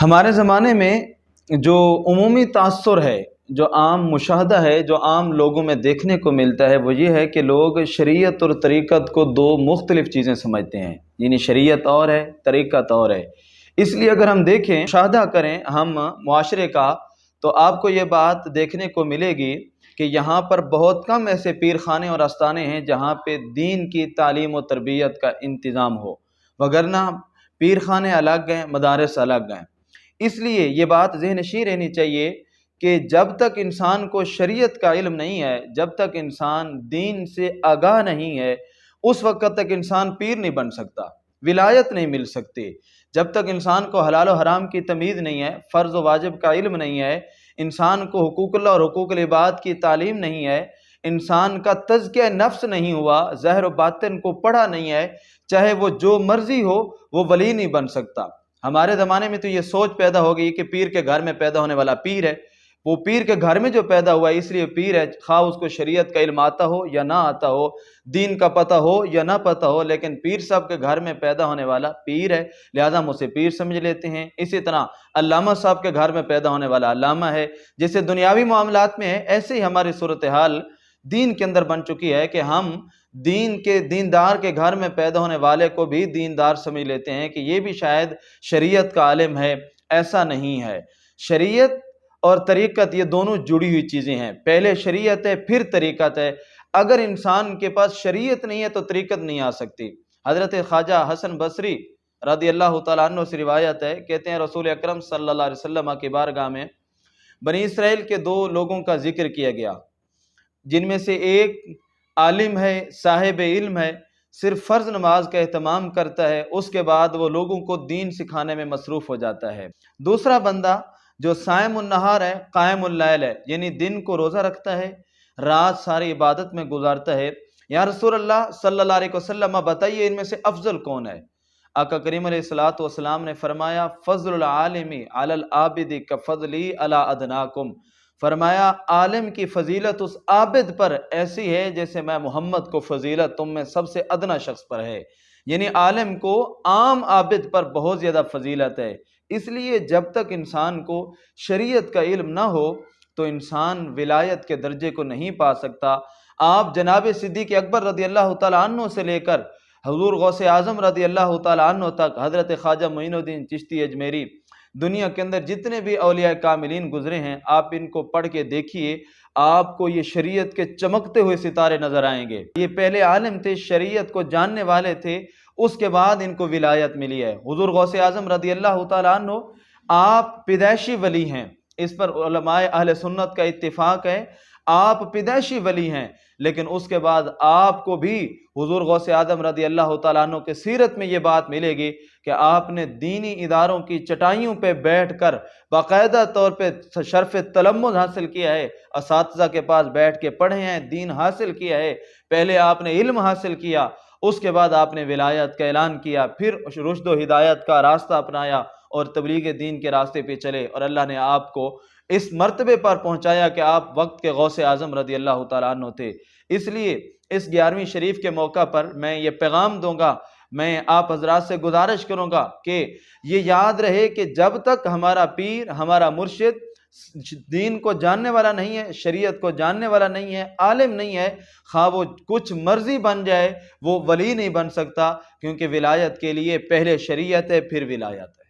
ہمارے زمانے میں جو عمومی تاثر ہے، جو عام مشاہدہ ہے، جو عام لوگوں میں دیکھنے کو ملتا ہے، وہ یہ ہے کہ لوگ شریعت اور طریقت کو دو مختلف چیزیں سمجھتے ہیں، یعنی شریعت اور ہے، طریقت اور ہے۔ اس لیے اگر ہم دیکھیں، مشاہدہ کریں ہم معاشرے کا، تو آپ کو یہ بات دیکھنے کو ملے گی کہ یہاں پر بہت کم ایسے پیر خانے اور آستانے ہیں جہاں پہ دین کی تعلیم و تربیت کا انتظام ہو، وگرنہ پیر خانے الگ ہیں، مدارس الگ ہیں۔ اس لیے یہ بات ذہن نشین رہنی چاہیے کہ جب تک انسان کو شریعت کا علم نہیں ہے، جب تک انسان دین سے آگاہ نہیں ہے، اس وقت تک انسان پیر نہیں بن سکتا، ولایت نہیں مل سکتی۔ جب تک انسان کو حلال و حرام کی تمیز نہیں ہے، فرض و واجب کا علم نہیں ہے، انسان کو حقوق اللہ اور حقوق العباد کی تعلیم نہیں ہے، انسان کا تزکیہ نفس نہیں ہوا، ظاہر و باطن کو پڑھا نہیں ہے، چاہے وہ جو مرضی ہو، وہ ولی نہیں بن سکتا۔ ہمارے زمانے میں تو یہ سوچ پیدا ہو گئی کہ پیر کے گھر میں پیدا ہونے والا پیر ہے، وہ پیر کے گھر میں جو پیدا ہوا ہے اس لیے پیر ہے، خواہ اس کو شریعت کا علم آتا ہو یا نہ آتا ہو، دین کا پتہ ہو یا نہ پتہ ہو، لیکن پیر صاحب کے گھر میں پیدا ہونے والا پیر ہے، لہذا ہم اسے پیر سمجھ لیتے ہیں۔ اسی طرح علامہ صاحب کے گھر میں پیدا ہونے والا علامہ ہے، جیسے دنیاوی معاملات میں ہے، ایسے ہی ہماری صورتحال دین کے اندر بن چکی ہے کہ ہم دیندار کے گھر میں پیدا ہونے والے کو بھی دیندار سمجھ لیتے ہیں کہ یہ بھی شاید شریعت کا عالم ہے۔ ایسا نہیں ہے۔ شریعت اور طریقت یہ دونوں جڑی ہوئی چیزیں ہیں، پہلے شریعت ہے پھر طریقت ہے۔ اگر انسان کے پاس شریعت نہیں ہے تو طریقت نہیں آ سکتی۔ حضرت خواجہ حسن بصری رضی اللہ تعالیٰ عنہ سے روایت ہے، کہتے ہیں رسول اکرم صلی اللہ علیہ وسلم کی بارگاہ میں بنی اسرائیل کے دو لوگوں کا ذکر کیا گیا، جن میں سے ایک عالم ہے، صاحب علم ہے، صرف فرض نماز کا اہتمام کرتا ہے، اس کے بعد وہ لوگوں کو دین سکھانے میں مصروف ہو جاتا ہے۔ دوسرا بندہ جو صائم النہار ہے، قائم اللیل ہے، یعنی دن کو روزہ رکھتا ہے، رات ساری عبادت میں گزارتا ہے۔ یا رسول اللہ صلی اللہ علیہ وسلم بتائیے ان میں سے افضل کون ہے؟ آقا کریم علیہ الصلوۃ والسلام نے فرمایا فضل العالم علی العابد کفضلی علی ادناکم، فرمایا عالم کی فضیلت اس عابد پر ایسی ہے جیسے میں محمد کو فضیلت تم میں سب سے ادنا شخص پر ہے، یعنی عالم کو عام عابد پر بہت زیادہ فضیلت ہے۔ اس لیے جب تک انسان کو شریعت کا علم نہ ہو تو انسان ولایت کے درجے کو نہیں پا سکتا۔ آپ جناب صدیق اکبر رضی اللہ تعالیٰ عنہ سے لے کر حضور غوث اعظم رضی اللہ تعالیٰ عنہ تک، حضرت خواجہ معین الدین چشتی اجمیری، دنیا کے اندر جتنے بھی اولیاء کاملین گزرے ہیں، آپ ان کو پڑھ کے دیکھیے، آپ کو یہ شریعت کے چمکتے ہوئے ستارے نظر آئیں گے۔ یہ پہلے عالم تھے، شریعت کو جاننے والے تھے، اس کے بعد ان کو ولایت ملی ہے۔ حضور غوث اعظم رضی اللہ تعالیٰ عنہ آپ پیدائشی ولی ہیں، اس پر علماء اہل سنت کا اتفاق ہے، آپ پیدائشی ولی ہیں، لیکن اس کے بعد آپ کو بھی حضور غوث اعظم رضی اللہ تعالیٰ عنہ کے سیرت میں یہ بات ملے گی کہ آپ نے دینی اداروں کی چٹائیوں پہ بیٹھ کر باقاعدہ طور پہ شرف تلمذ حاصل کیا ہے، اساتذہ کے پاس بیٹھ کے پڑھے ہیں، دین حاصل کیا ہے، پہلے آپ نے علم حاصل کیا، اس کے بعد آپ نے ولایت کا اعلان کیا، پھر رشد و ہدایت کا راستہ اپنایا اور تبلیغ دین کے راستے پہ چلے، اور اللہ نے آپ کو اس مرتبے پر پہنچایا کہ آپ وقت کے غوث اعظم رضی اللہ تعالیٰ عنہ تھے۔ اس لیے اس 11ویں شریف کے موقع پر میں یہ پیغام دوں گا، میں آپ حضرات سے گزارش کروں گا کہ یہ یاد رہے کہ جب تک ہمارا پیر، ہمارا مرشد دین کو جاننے والا نہیں ہے، شریعت کو جاننے والا نہیں ہے، عالم نہیں ہے، خواہ وہ کچھ مرضی بن جائے، وہ ولی نہیں بن سکتا، کیونکہ ولایت کے لیے پہلے شریعت ہے پھر ولایت ہے۔